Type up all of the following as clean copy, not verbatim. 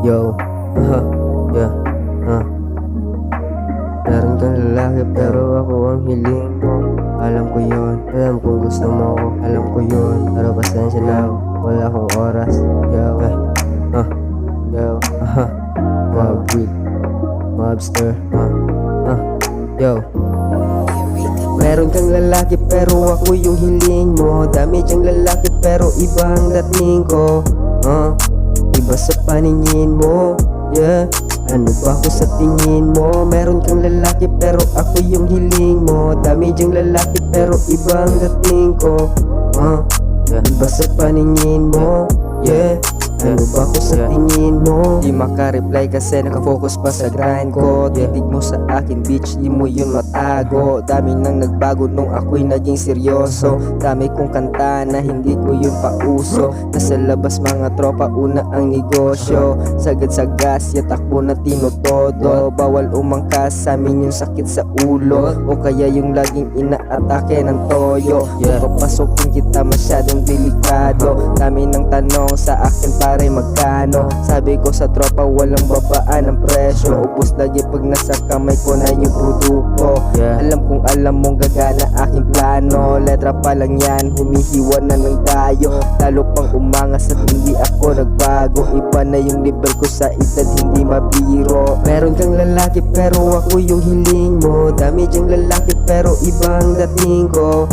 Yo, yeah, meron kang lalaki pero ako ang hiling mo. Alam ko yun, alam kung gusto mo ako, alam ko yun. Pero pasensya na ako, wala akong oras. Yo, yo, Mobweed, Mobster, yo. Meron kang lalaki pero ako yung hiling mo. Dami diyang lalaki pero iba ang dating ko. Iba sa paningin mo, yeah. Ano ba ako sa tingin mo? Meron kang lalaki pero ako yung hiling mo. Dami diyang lalaki pero iba ang dating ko. Iba sa paningin mo, yeah. Ano ba ako sa tingin mo? Di maka-reply kasi nakafocus pa sa grind ko. Titig mo sa akin bitch, di mo yun matago. Dami nang nagbago nung ako'y naging seryoso. Dami kong kanta na hindi ko yun pauso. Nasa labas mga tropa, una ang negosyo. Sagad sa gas, yatakbo na tinotodo. Bawal umangkas sa amin yung sakit sa ulo. O kaya yung laging inaatake ng toyo. Papasokin kita masyadong delikado. Dami ng tanong sa akin pare magkano. Sabi ko sa tropa walang babaan ng presyo. Ubus lagi pag nasa kamay ko na yung produkto. Alam kong alam mong gagana aking plano. Letra pa lang yan, humihiwa na ng tayo. Lalo pang umangas at hindi ako nagbago. Iba na yung level ko sa edad, hindi mabiro. Meron kang lalaki pero ako yung hiling mo. Dami diyang lalaki pero iba ang dating ko.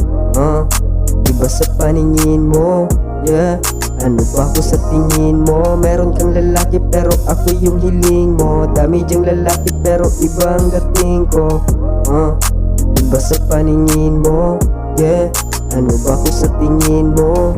Iba sa paningin mo, yeah. Ano ba ako sa tingin mo? Meron kang lalaki pero ako yung hiling mo. Dami diyang lalaki pero iba ang dating ko. Iba sa paningin mo, yeah. Ano ba ako sa tingin mo?